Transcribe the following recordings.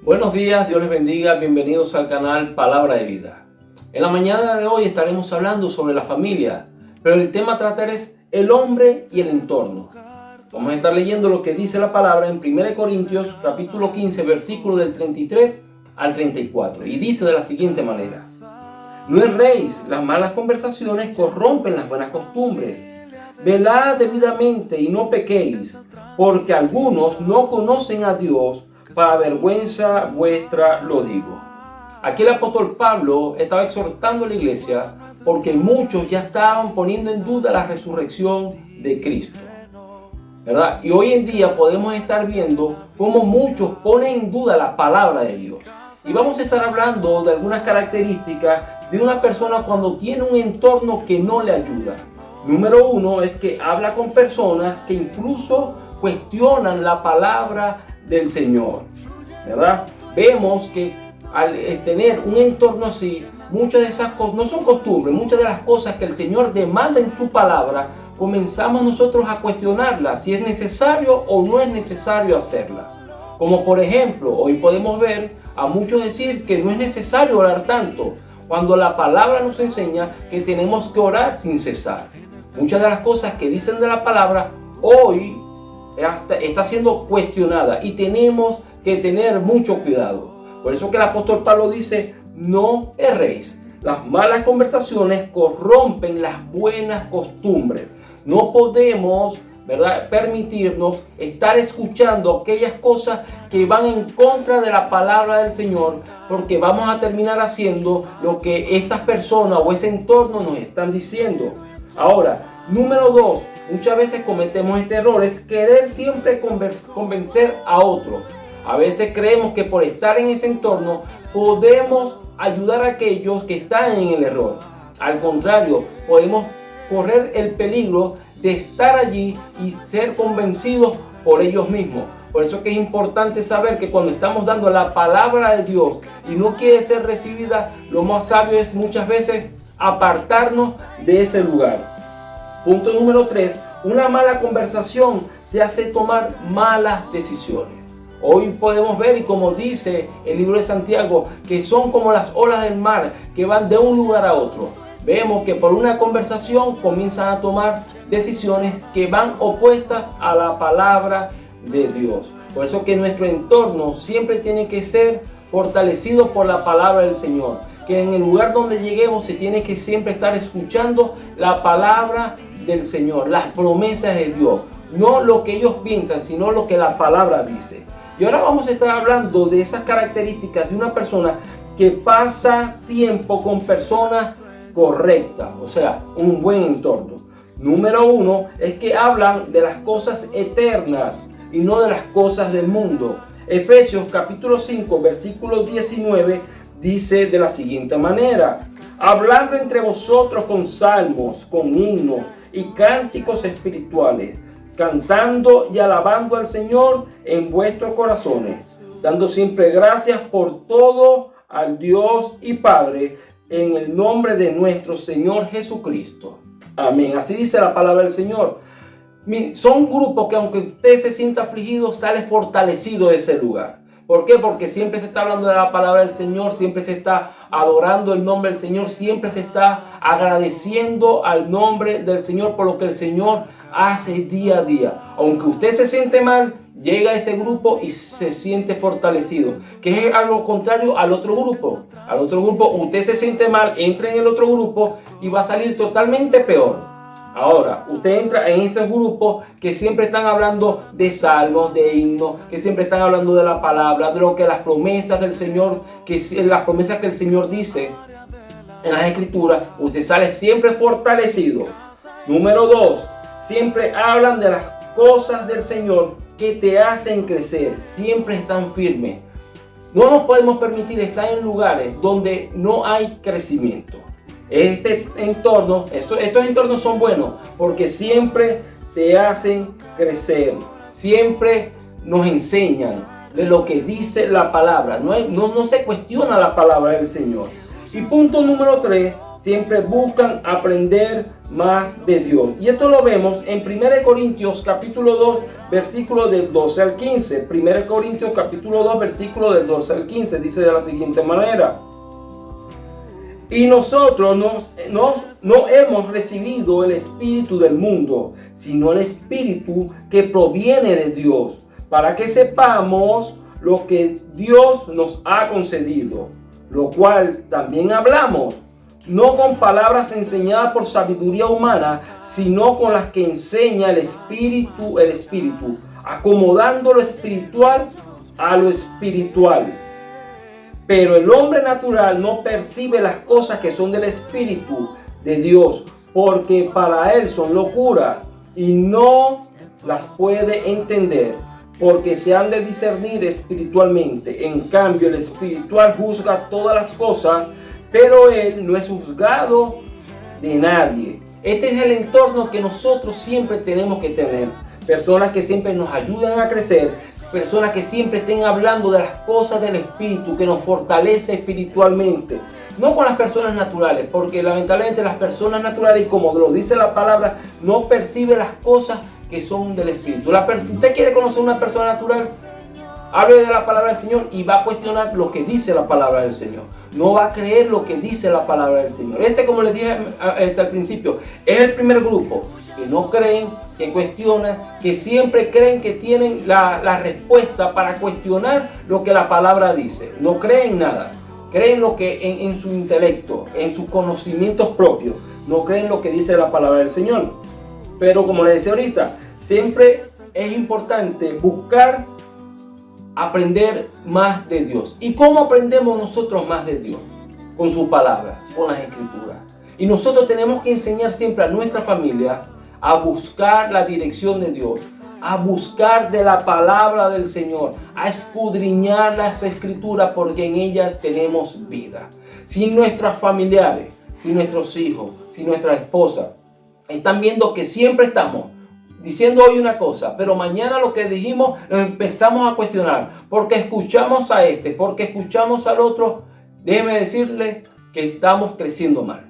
Buenos días, Dios les bendiga, bienvenidos al canal Palabra de Vida. En la mañana de hoy estaremos hablando sobre la familia, pero el tema a tratar es el hombre y el entorno. Vamos a estar leyendo lo que dice la palabra en 1 Corintios capítulo 15, versículo del 33 al 34, y dice de la siguiente manera: No erréis, las malas conversaciones corrompen las buenas costumbres. Velad debidamente y no pequéis, porque algunos no conocen a Dios. Para vergüenza vuestra lo digo. Aquí el apóstol Pablo estaba exhortando a la iglesia porque muchos ya estaban poniendo en duda la resurrección de Cristo, ¿verdad? Y hoy en día podemos estar viendo cómo muchos ponen en duda la palabra de Dios. Y vamos a estar hablando de algunas características de una persona cuando tiene un entorno que no le ayuda. Número uno es que habla con personas que incluso cuestionan la palabra del Señor, ¿verdad? Vemos que al tener un entorno así, muchas de esas cosas no son costumbres, muchas de las cosas que el Señor demanda en su palabra, comenzamos nosotros a cuestionarlas, si es necesario o no es necesario hacerla. Como por ejemplo, hoy podemos ver a muchos decir que no es necesario orar tanto, cuando la palabra nos enseña que tenemos que orar sin cesar. Muchas de las cosas que dicen de la palabra hoy está siendo cuestionada y tenemos que tener mucho cuidado. Por eso que el apóstol Pablo dice: no erréis. Las malas conversaciones corrompen las buenas costumbres. No podemos, ¿verdad?, permitirnos estar escuchando aquellas cosas que van en contra de la palabra del Señor, porque vamos a terminar haciendo lo que estas personas o ese entorno nos están diciendo. Ahora, número 2, muchas veces cometemos este error, es querer siempre convencer a otro. A veces creemos que por estar en ese entorno podemos ayudar a aquellos que están en el error. Al contrario, podemos correr el peligro de estar allí y ser convencidos por ellos mismos. Por eso que es importante saber que cuando estamos dando la palabra de Dios y no quiere ser recibida, lo más sabio es muchas veces apartarnos de ese lugar. Punto número 3, una mala conversación te hace tomar malas decisiones. Hoy podemos ver, y como dice el libro de Santiago, que son como las olas del mar que van de un lugar a otro. Vemos que por una conversación comienzan a tomar decisiones que van opuestas a la palabra de Dios. Por eso que nuestro entorno siempre tiene que ser fortalecido por la palabra del Señor. Que en el lugar donde lleguemos se tiene que siempre estar escuchando la palabra del Señor, las promesas de Dios. No lo que ellos piensan, sino lo que la palabra dice. Y ahora vamos a estar hablando de esas características de una persona que pasa tiempo con personas correctas, o sea, un buen entorno. Número 1 es que hablan de las cosas eternas y no de las cosas del mundo. Efesios capítulo 5, versículo 19 dice de la siguiente manera: hablando entre vosotros con salmos, con himnos y cánticos espirituales, cantando y alabando al Señor en vuestros corazones, dando siempre gracias por todo al Dios y Padre, en el nombre de nuestro Señor Jesucristo. Amén. Así dice la palabra del Señor. Son grupos que aunque usted se sienta afligido, sale fortalecido de ese lugar. ¿Por qué? Porque siempre se está hablando de la palabra del Señor, siempre se está adorando el nombre del Señor, siempre se está agradeciendo al nombre del Señor por lo que el Señor hace día a día. Aunque usted se siente mal, llega a ese grupo y se siente fortalecido, que es algo contrario al otro grupo. Al otro grupo, usted se siente mal, entra en el otro grupo y va a salir totalmente peor. Ahora, usted entra en estos grupos que siempre están hablando de salmos, de himnos, que siempre están hablando de la palabra, de lo que las promesas del Señor, las promesas que el Señor dice en las Escrituras. Usted sale siempre fortalecido. Número 2, siempre hablan de las cosas del Señor que te hacen crecer, siempre están firmes. No nos podemos permitir estar en lugares donde no hay crecimiento. Estos entornos son buenos porque siempre te hacen crecer, siempre nos enseñan de lo que dice la palabra. No se cuestiona la palabra del Señor. Y punto número 3, siempre buscan aprender más de Dios. Y esto lo vemos en 1 Corintios capítulo 2, versículo del 12 al 15. 1 Corintios capítulo 2, versículo del 12 al 15, dice de la siguiente manera: y nosotros no hemos recibido el espíritu del mundo, sino el espíritu que proviene de Dios, para que sepamos lo que Dios nos ha concedido, lo cual también hablamos, no con palabras enseñadas por sabiduría humana, sino con las que enseña el Espíritu, acomodando lo espiritual a lo espiritual. Pero el hombre natural no percibe las cosas que son del Espíritu de Dios, porque para él son locura y no las puede entender, porque se han de discernir espiritualmente. En cambio, el espiritual juzga todas las cosas, pero él no es juzgado de nadie. Este es el entorno que nosotros siempre tenemos que tener. Personas que siempre nos ayudan a crecer, personas que siempre estén hablando de las cosas del Espíritu, que nos fortalece espiritualmente. No con las personas naturales, porque lamentablemente las personas naturales, y como lo dice la palabra, no perciben las cosas que son del Espíritu. ¿Usted quiere conocer una persona natural? Hable de la palabra del Señor y va a cuestionar lo que dice la palabra del Señor. No va a creer lo que dice la palabra del Señor. Ese, como les dije al principio, es el primer grupo que no creen, que cuestionan, que siempre creen que tienen la respuesta para cuestionar lo que la palabra dice. No creen nada. Creen lo que en su intelecto, en sus conocimientos propios. No creen lo que dice la palabra del Señor. Pero como les decía ahorita, siempre es importante buscar aprender más de Dios. ¿Y cómo aprendemos nosotros más de Dios? Con su palabra, con las escrituras. Y nosotros tenemos que enseñar siempre a nuestra familia a buscar la dirección de Dios, a buscar de la palabra del Señor, a escudriñar las escrituras, porque en ellas tenemos vida. Si nuestros familiares, si nuestros hijos, si nuestra esposa están viendo que siempre estamos diciendo hoy una cosa, pero mañana lo que dijimos lo empezamos a cuestionar, porque escuchamos a este, porque escuchamos al otro, déjeme decirle que estamos creciendo mal,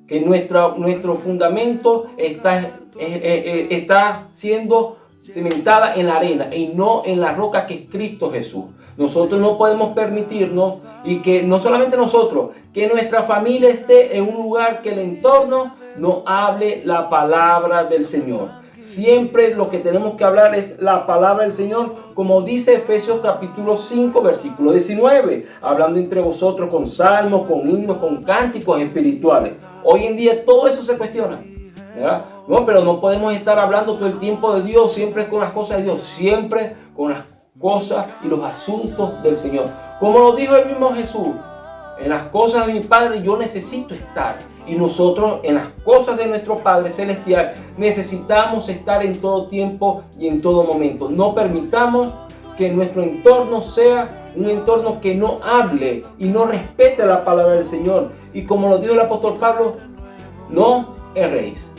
que nuestro fundamento está siendo cimentada en la arena y no en la roca que es Cristo Jesús. Nosotros no podemos permitirnos, y que no solamente nosotros, que nuestra familia esté en un lugar que el entorno no hable la palabra del Señor. Siempre lo que tenemos que hablar es la palabra del Señor, como dice Efesios capítulo 5, versículo 19, hablando entre vosotros con salmos, con himnos, con cánticos espirituales. Hoy en día todo eso se cuestiona, ¿verdad? No, pero no podemos estar hablando todo el tiempo de Dios, siempre con las cosas de Dios, siempre con las cosas y los asuntos del Señor. Como lo dijo el mismo Jesús, en las cosas de mi Padre yo necesito estar. Y nosotros en las cosas de nuestro Padre Celestial necesitamos estar en todo tiempo y en todo momento. No permitamos que nuestro entorno sea un entorno que no hable y no respete la palabra del Señor. Y como lo dijo el apóstol Pablo, no erréis.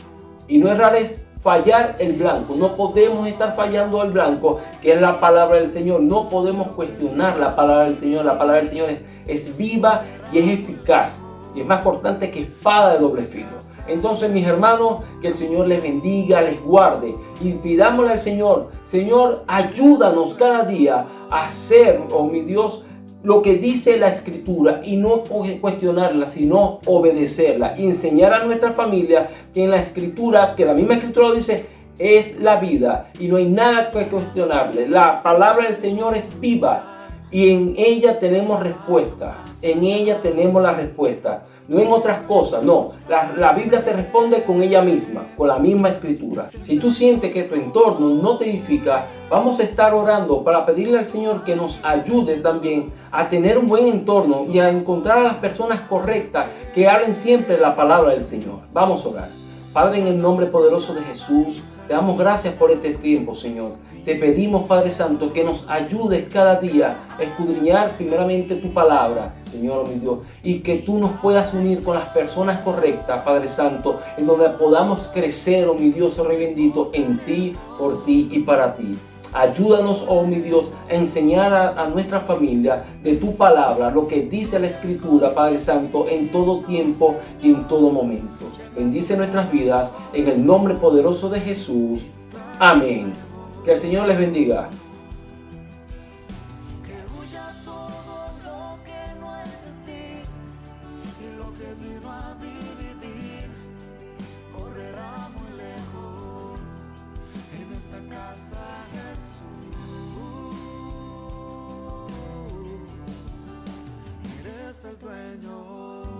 Y no errar es fallar el blanco. No podemos estar fallando el blanco, que es la palabra del Señor. No podemos cuestionar la palabra del Señor. La palabra del Señor es viva y es eficaz. Y es más cortante que espada de doble filo. Entonces, mis hermanos, que el Señor les bendiga, les guarde. Y pidámosle al Señor, Señor, ayúdanos cada día a hacer, oh mi Dios, lo que dice la Escritura y no cuestionarla, sino obedecerla. Y enseñar a nuestra familia que en la Escritura, que la misma Escritura lo dice, es la vida. Y no hay nada que cuestionarle. La palabra del Señor es viva. Y en ella tenemos respuesta, en ella tenemos la respuesta, no en otras cosas, no. La Biblia se responde con ella misma, con la misma Escritura. Si tú sientes que tu entorno no te edifica, vamos a estar orando para pedirle al Señor que nos ayude también a tener un buen entorno y a encontrar a las personas correctas que hablen siempre la palabra del Señor. Vamos a orar. Padre, en el nombre poderoso de Jesús, te damos gracias por este tiempo, Señor. Te pedimos, Padre Santo, que nos ayudes cada día a escudriñar primeramente tu palabra, Señor, mi Dios, y que tú nos puedas unir con las personas correctas, Padre Santo, en donde podamos crecer, oh mi Dios, oh Rey bendito, en ti, por ti y para ti. Ayúdanos, oh mi Dios, a enseñar a nuestra familia de tu palabra, lo que dice la Escritura, Padre Santo, en todo tiempo y en todo momento. Bendice nuestras vidas en el nombre poderoso de Jesús. Amén. Que el Señor les bendiga. El dueño.